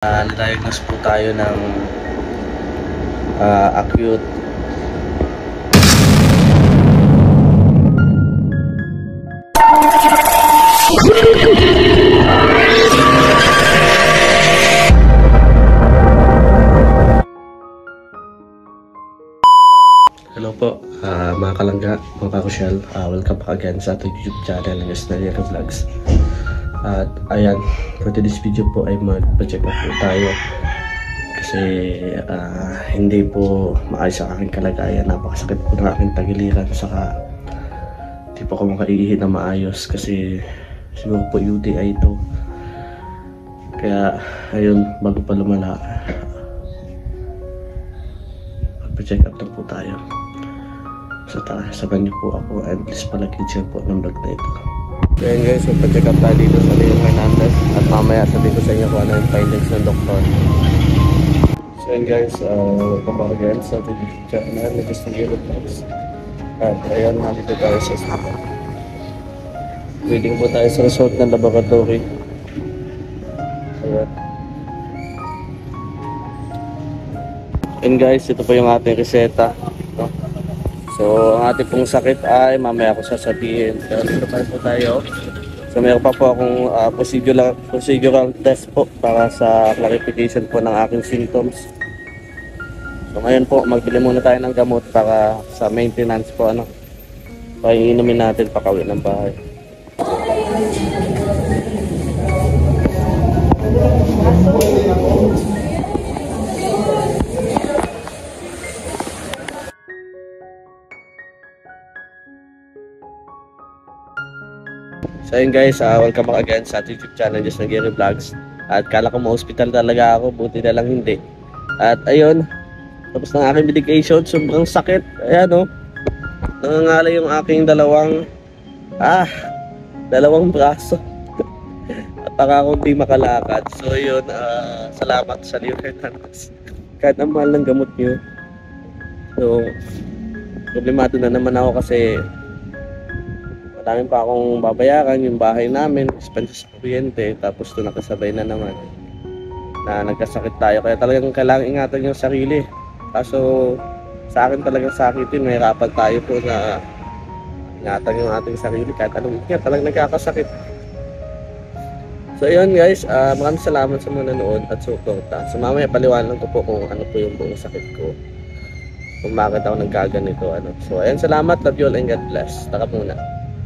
Na-diagnose po tayo ng acute Hello po, mga kalangga, mga kakusyal. Welcome back again sa ating YouTube channel ng Esnalera Vlogs. At ayan, for today's video po ay magpa-check up po tayo kasi hindi po maayos ang aking kalagayan. Napakasakit po ng aking tagiliran, saka hindi po ako makaiihi na maayos kasi siguro po UTI ito. Kaya ayun, bago pa lumala, magpa-check up na po tayo. So tara, sabahan niyo po ako and please palagi-share po ng vlog na ito. So yun guys, magpa-check up tayo dito sa Leon Hernandez at mamaya sabihin ko sa inyo kung ano yung findings ng doktor. So yun guys, welcome back again sa ating YouTube channel ng Esnalera Vlogs. At ayan, nandito tayo sa hospital. Waiting po tayo sa result ng laboratory. Ayan. Yun guys, ito po yung ating reseta. So, ang ating pong sakit ay mamaya ko sasabihin. So, dito pa po tayo. So, meron pa po akong procedural test po para sa clarification po ng aking symptoms. So, ngayon po, magbili muna tayo ng gamot para sa maintenance po, paiinumin natin pakauwi ng bahay. So yun guys, welcome back again sa YouTube channel Esnalera Vlogs. At kala ko ma-hospital talaga ako, buti na lang hindi. At ayun, tapos ng aking medication, sobrang sakit. Ayan o, nangangalay yung aking dalawang braso. At para akong di makalakad. So yun, salamat sa Leon Hernandez. Kahit ang mahal ng gamot nyo. So, problemado na naman ako kasi marami pa akong babayaran, yung bahay namin, expenses sa kuryente, tapos ito nakasabay na naman na nagkasakit tayo. Kaya talagang kailangan ingatan yung sarili. Kaso sa akin talagang sakitin, mahirapan tayo po na ingatan yung ating sarili kahit anong ingat, talagang nagkakasakit. So yun guys, maraming salamat sa mga nanood at suporta. So mamaya paliwanag ko po kung ano po yung buong sakit ko, kung bakit ako nagkaganito. So ayun, salamat, love you all and God bless. Taka muna,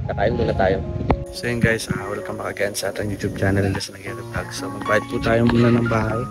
kakain muna tayo. So yun guys, welcome back again sa ating YouTube channel ng Esnalera Vlogs. So magbayad po tayo muna ng bahay.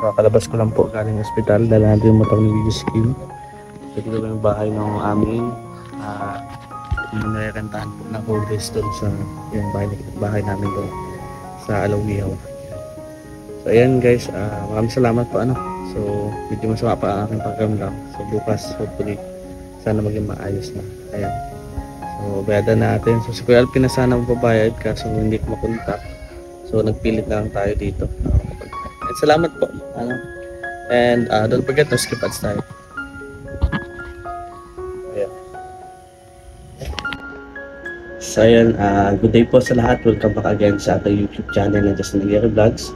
Kalabas ko lang po galing hospital, dala natin yung motor ni Skim. So dito lang yung bahay ng aming yung narekantahan po na progress doon sa yung bahay namin doon sa Alawihaw. So ayan guys, maraming salamat po. So medyo masama pa ang aking pakiramdam. So bukas hopefully sana maging maayos na. Ayan. So, bayadan natin. So, si Kuya Alpin na sana magbabayad kaso hindi ko makontak. So, nagpilit na lang tayo dito. And salamat po. And don't forget to skip ads tayo. Ayan. So, ayan. Good day po sa lahat. Welcome back again sa ating YouTube channel ng Esnalera Vlogs.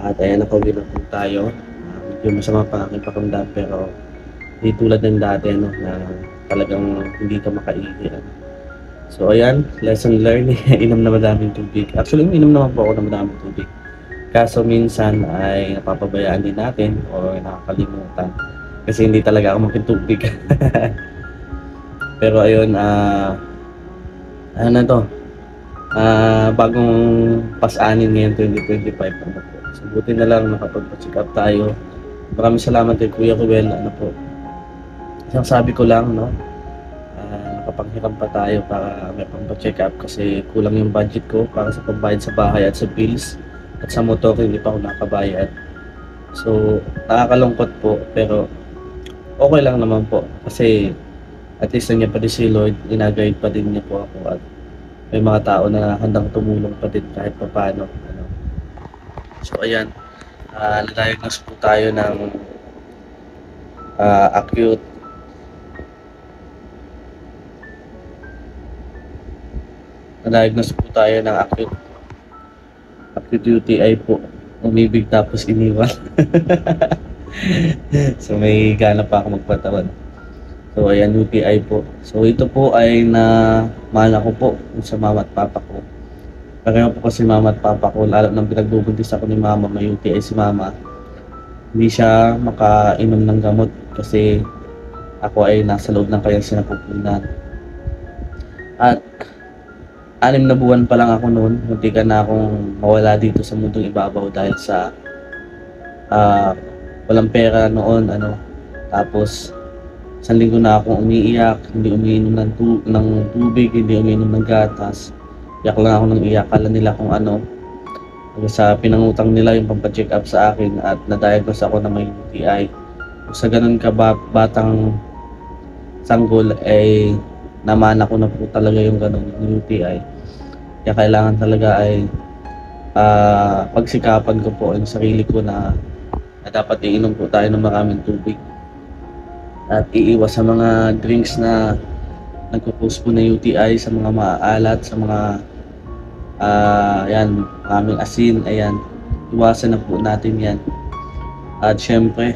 At ayan, nakauwi na po tayo. Medyo masama pa aking pakiramdam pero hindi tulad ng dati na talagang hindi ka makaihi. So ayan, lesson learned. Inom na madaming tubig. Actually, inom naman po ako na madaming tubig. Kaso minsan ay napapabayaan din natin o nakakalimutan. Kasi hindi talaga ako makitubig. Pero ayun, bagong pas-anin ngayon 2025. So buti na lang nakapag-check up tayo. Maraming salamat kay Kuya Ruel. Isang sabi ko lang, nakapaghiram pa tayo para may pang-check up kasi kulang yung budget ko para sa pambayad sa bahay at sa bills at sa motor hindi pa ako nakabayad. So nakakalungkot po pero okay lang naman po kasi at least nandiyan pa din si Lord, inaguide pa din niya po ako at may mga tao na handang tumulong pa din kahit pa paano. So ayan, na-diagnose po tayo ng acute na-diagnose po tayo ng acute UTI po. umibig tapos iniwan. So may gana pa ako magpatawan. So ayan, UTI po. So ito po ay na mahal ko po sa mama at papa ko. Pareho po kasi mama at papa ko, lalo nang pinagbubuntis ako ni mama, may UTI si mama. Hindi siya makainom ng gamot kasi ako ay nasa loob ng kanyang sinapupunan. At 6 na buwan pa lang ako noon, muntikan na akong mawala dito sa mundong ibabaw dahil sa walang pera noon, tapos 1 linggo na akong umiiyak, hindi umiinom ng tubig, hindi umiinom ng gatas. Iyak lang ako ng iyak, kala nila kung ano. Sa pinangutang nila yung pampacheck up sa akin at na-diagnose ako na may UTI. Sa ganun ka batang sanggol ay namana ko na po talaga yung ganun, yung UTI. Kaya kailangan talaga ay pagsikapan ko po yung sarili ko na dapat iinom po tayo ng maraming tubig at iiwas sa mga drinks na nagpo-cause po na UTI, sa mga maaalat, sa mga yan, maraming asin, ayan, iwasan na po natin yan. At syempre,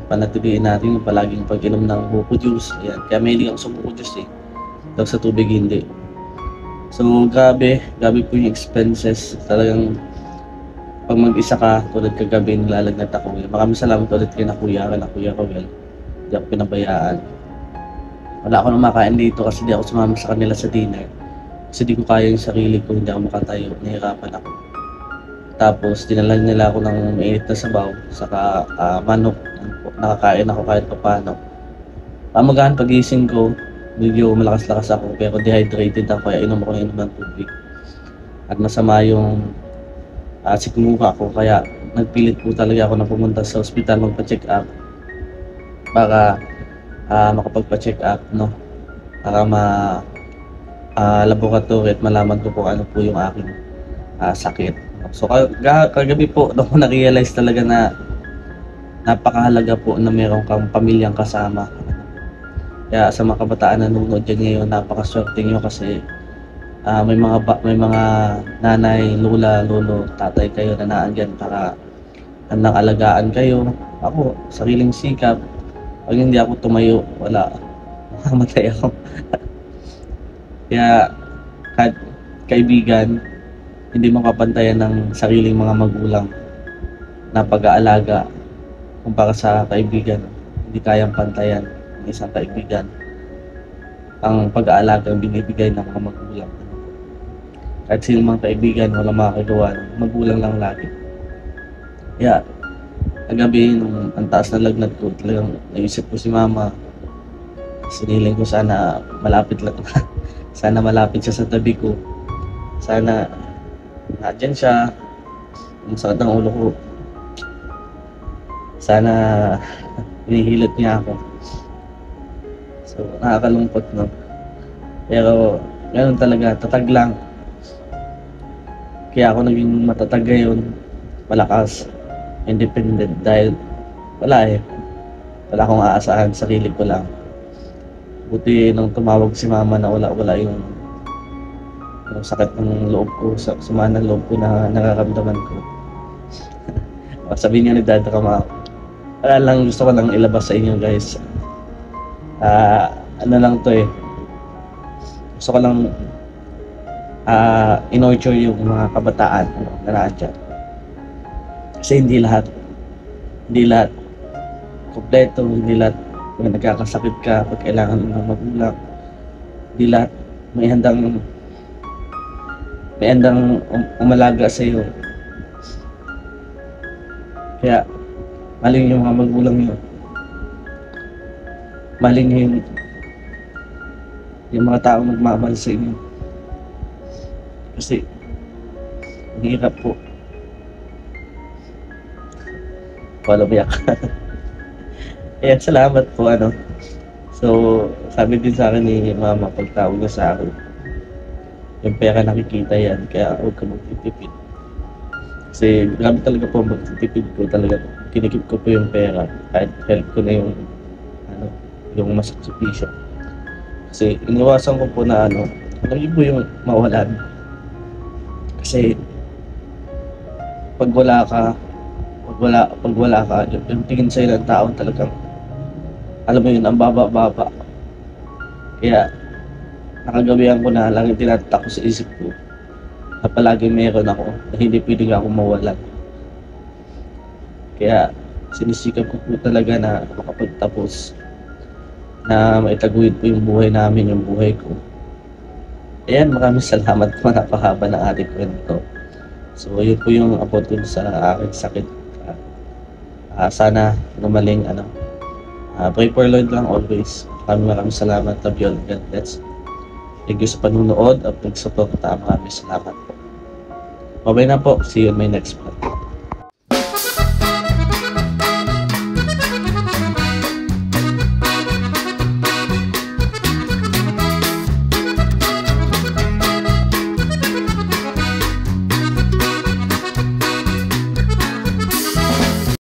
panatiliin natin yung palaging pag-inom ng buko juice, ayan, kaya may hindi ako sa buko juice daw sa tubig hindi. So grabe po yung expenses talagang. Pag mag-isa ka, tulad kagabi, nilalagnat ako. Maraming salamat ulit kay Kuya Kawel. Hindi ako pinabayaan. Wala ako nang makain dito kasi di ako sumama sa kanila sa dinner. Kasi di ko kaya yung sarili ko, hindi ako makatayo. Nahirapan ako. Tapos, dinala nila ako ng mainit na sabaw, saka manok. Nakakain ako kahit pa paano. Pamagahan pagising ko, medyo malakas-lakas ako, pero dehydrated ako, kaya inom ng tubig. At masama yung sikmura ko, kaya nagpilit po talaga ako na pumunta sa ospital magpa-check up para makapagpa-check up, para laboratory at malaman ko po ano po yung aking sakit. So kagabi po ako na-realize talaga na napakahalaga po na meron kang pamilyang kasama. Kaya sa mga kabataan na nanonood dyan ngayon, napakaswerte nyo kasi may mga nanay, lola, lolo, tatay kayo na naandyan para handang alagaan kayo. Ako, sariling sikap. Pag hindi ako tumayo, wala. Mamamatay ako. Kaya, kahit kaibigan, hindi makapantayan ng sariling mga magulang na pag-aalaga kumpara sa kaibigan. Hindi kayang pantayan ng isang kaibigan ang pag-aalaga ang binibigay ng mga magulang. Kahit sino mga kaibigan, wala makakagawa, magulang lang lagi. Kaya, kagabi, nung ang taas na lagnat ko, talagang naisip ko si mama. Siniling ko sana malapit lang. Sana malapit siya sa tabi ko. Sana nadyan siya. Ang sakit ng ulo ko. Sana hinihilot niya ako. So, nakakalungkot, no? Pero, ganoon talaga, tatag lang. Kaya ako naging matatag ngayon, malakas, independent, dahil wala akong aasahan, sarili ko lang. Buti nung tumawag si mama na wala yung sakit ng loob ko, sama ng loob ko na nararamdaman ko. Sabi niya ni Dad Rama, wala lang, gusto ko lang ilabas sa inyo guys. Ano lang to gusto ko lang in-nurture yung mga kabataan na nandiyan. Kasi hindi lahat kompleto, hindi lahat pag nagkakasakit ka, pag kailangan ng magulang, hindi lahat may handang umalaga sa iyo. Kaya mahalin yung mga magulang nyo, mahalin nyo yung mga taong nagmamahal sa inyo. Kasi hirap po. Wala biyak. Kaya salamat po So sabi din sa akin ni mama pagtawag niya sa akin, yung pera nakikita yan, kaya huwag ka magtitipid. Kasi grabe talaga po magtitipid ko talaga. Kinikip ko po yung pera kahit help ko na yung masakripisyo. Kasi iniwasan ko po na alam niyo po yung mawalan. Kasi pag wala ka, pag wala ka, yung tingin sa'yo ng tao talagang, alam mo yun, ang baba-baba. Kaya, nakagawian ko na lagi tinatak ko sa isip ko na palagi meron ako na hindi pwedeng ako mawalan. Kaya, sinisikap ko po talaga na makapagtapos, na maitaguyod po yung buhay namin, yung buhay ko. Ayan, maraming salamat po, napahaba ng ating kwento. So, yun po yung about dun sa aking sakit. Sana gumaling, pray for Lord lang always. Maraming salamat. Love you all. God bless. Thank you sa panunood at pagsuporta. Maraming salamat po. Bye-bye na po. See you in my next vlog.